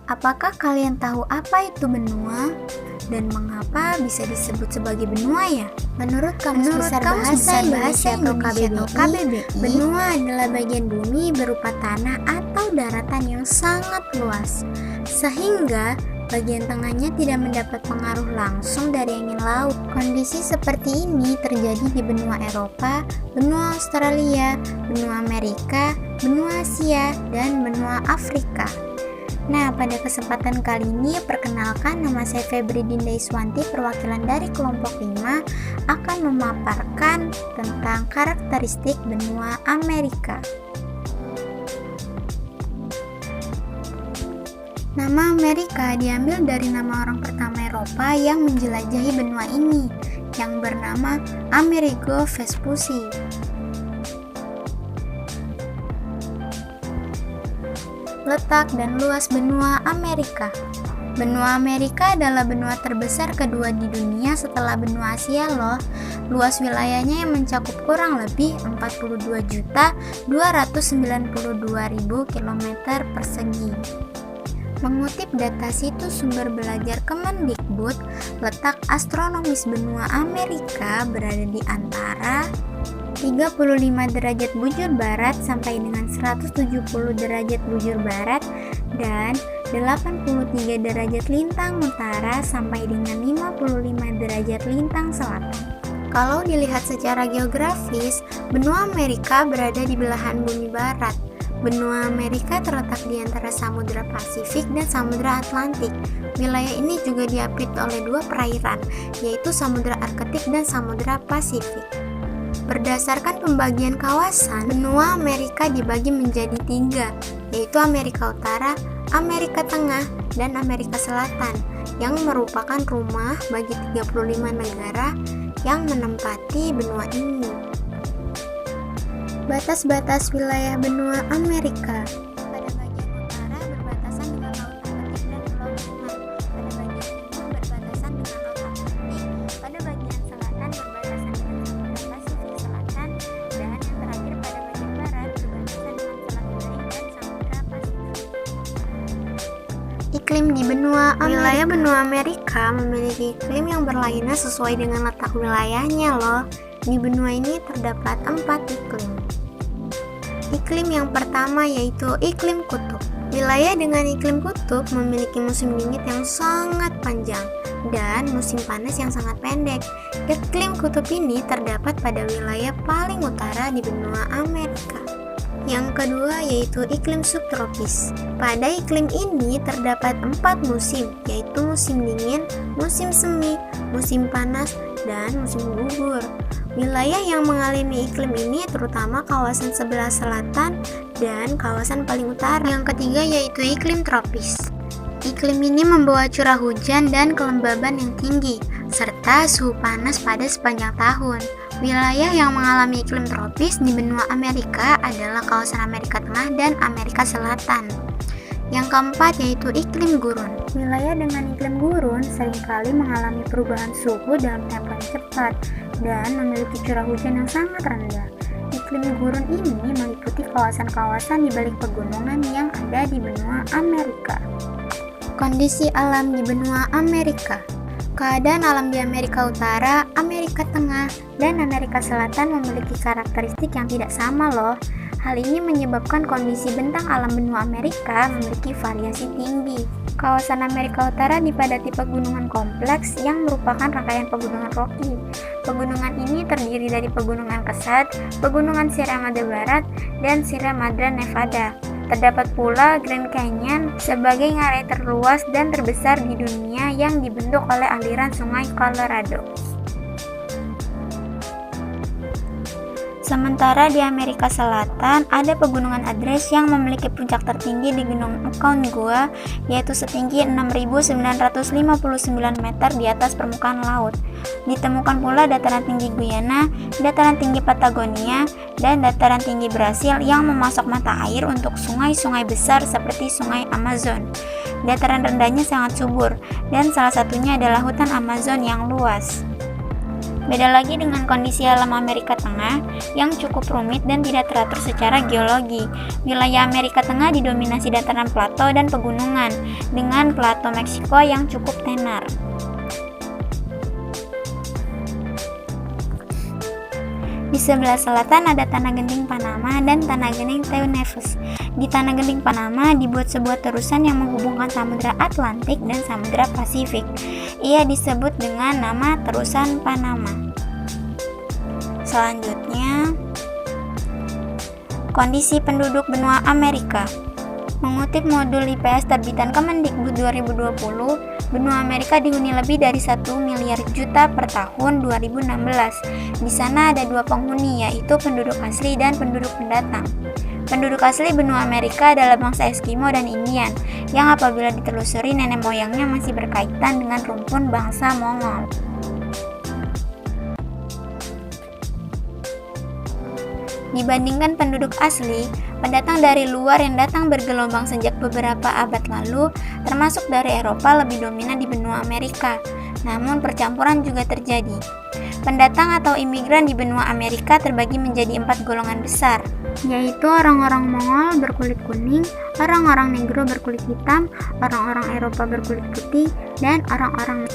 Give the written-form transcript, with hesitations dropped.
Apakah kalian tahu apa itu benua dan mengapa bisa disebut sebagai benua ya? Menurut Kamus Besar Bahasa Indonesia atau KBBI, benua adalah bagian bumi berupa tanah atau daratan yang sangat luas, sehingga bagian tengahnya tidak mendapat pengaruh langsung dari angin laut. Kondisi seperti ini terjadi di benua Eropa, benua Australia, benua Amerika, benua Asia, dan benua Afrika. Nah, pada kesempatan kali ini, perkenalkan, nama saya Febri Dinda Iswanti, perwakilan dari kelompok 5, akan memaparkan tentang karakteristik benua Amerika. Nama Amerika diambil dari nama orang pertama Eropa yang menjelajahi benua ini, yang bernama Amerigo Vespucci. Letak dan luas benua Amerika. Benua Amerika adalah benua terbesar kedua di dunia setelah benua Asia loh. Luas wilayahnya yang mencakup kurang lebih 42.292.000 km persegi. Mengutip data situs sumber belajar Kemendikbud, letak astronomis benua Amerika berada di antara 35 derajat bujur barat sampai dengan 170 derajat bujur barat dan 83 derajat lintang utara sampai dengan 55 derajat lintang selatan. Kalau dilihat secara geografis, benua Amerika berada di belahan bumi barat. Benua Amerika terletak di antara Samudra Pasifik dan Samudra Atlantik. Wilayah ini juga diapit oleh dua perairan, yaitu Samudra Arktik dan Samudra Pasifik. Berdasarkan pembagian kawasan, benua Amerika dibagi menjadi 3, yaitu Amerika Utara, Amerika Tengah, dan Amerika Selatan, yang merupakan rumah bagi 35 negara yang menempati benua ini. Batas-batas wilayah benua Amerika. Pada bagian utara berbatasan dengan Laut Atlantik dan Pulau Taiwan. Pada bagian timur berbatasan dengan Laut Atlantik. Pada bagian selatan berbatasan dengan Samudra Pasifik Selatan, dan yang terakhir pada bagian barat berbatasan dengan Selat Bering dan Samudra Pasifik. Iklim di benua Amerika. Wilayah benua Amerika memiliki iklim yang berlainan sesuai dengan letak wilayahnya loh. Di benua ini terdapat 4 iklim. Iklim yang pertama yaitu iklim kutub. Wilayah dengan iklim kutub memiliki musim dingin yang sangat panjang dan musim panas yang sangat pendek. Iklim kutub ini terdapat pada wilayah paling utara di benua Amerika. Yang kedua yaitu iklim subtropis. Pada iklim ini terdapat 4 musim, yaitu musim dingin, musim semi, musim panas, dan musim gugur. Wilayah yang mengalami iklim ini terutama kawasan sebelah selatan dan kawasan paling utara. Yang ketiga yaitu iklim tropis. Iklim ini membawa curah hujan dan kelembaban yang tinggi, serta suhu panas pada sepanjang tahun. Wilayah yang mengalami iklim tropis di benua Amerika adalah kawasan Amerika Tengah dan Amerika Selatan. Yang keempat yaitu iklim gurun. Wilayah dengan iklim gurun seringkali mengalami perubahan suhu dalam tempo yang cepat dan memiliki curah hujan yang sangat rendah. Iklim gurun ini meliputi kawasan-kawasan di balik pegunungan yang ada di benua Amerika. Kondisi alam di benua Amerika. Keadaan alam di Amerika Utara, Amerika Tengah, dan Amerika Selatan memiliki karakteristik yang tidak sama loh. Hal ini menyebabkan kondisi bentang alam benua Amerika memiliki variasi tinggi. Kawasan Amerika Utara dipadati pegunungan kompleks yang merupakan rangkaian pegunungan Rocky. Pegunungan ini terdiri dari pegunungan Kesad, pegunungan Sierra Madre Barat, dan Sierra Madre Nevada. Terdapat pula Grand Canyon sebagai ngarai terluas dan terbesar di dunia yang dibentuk oleh aliran sungai Colorado. Sementara di Amerika Selatan, ada pegunungan Andres yang memiliki puncak tertinggi di Gunung Aconcagua, yaitu setinggi 6.959 meter di atas permukaan laut. Ditemukan pula dataran tinggi Guyana, dataran tinggi Patagonia, dan dataran tinggi Brasil yang memasok mata air untuk sungai-sungai besar seperti Sungai Amazon. Dataran rendahnya sangat subur, dan salah satunya adalah hutan Amazon yang luas. Beda lagi dengan kondisi alam Amerika Tengah yang cukup rumit dan tidak teratur secara geologi. Wilayah Amerika Tengah didominasi dataran plato dan pegunungan, dengan plato Meksiko yang cukup tenar. Di sebelah selatan ada Tanah Genting Panama dan Tanah Genting Teunefes. Di Tanah Genting Panama dibuat sebuah terusan yang menghubungkan Samudra Atlantik dan Samudra Pasifik. Ia disebut dengan nama Terusan Panama. Selanjutnya, kondisi penduduk benua Amerika. Mengutip modul IPS terbitan Kemendikbud 2020, benua Amerika dihuni lebih dari 1 miliar juta per tahun 2016. Di sana ada 2 penghuni, yaitu penduduk asli dan penduduk pendatang. Penduduk asli benua Amerika adalah bangsa Eskimo dan Indian, yang apabila ditelusuri nenek moyangnya masih berkaitan dengan rumpun bangsa Mongol. Dibandingkan penduduk asli, pendatang dari luar yang datang bergelombang sejak beberapa abad lalu, termasuk dari Eropa, lebih dominan di benua Amerika. Namun percampuran juga terjadi. Pendatang atau imigran di benua Amerika terbagi menjadi 4 golongan besar, yaitu orang-orang Mongol berkulit kuning, orang-orang Negro berkulit hitam, orang-orang Eropa berkulit putih, dan orang-orang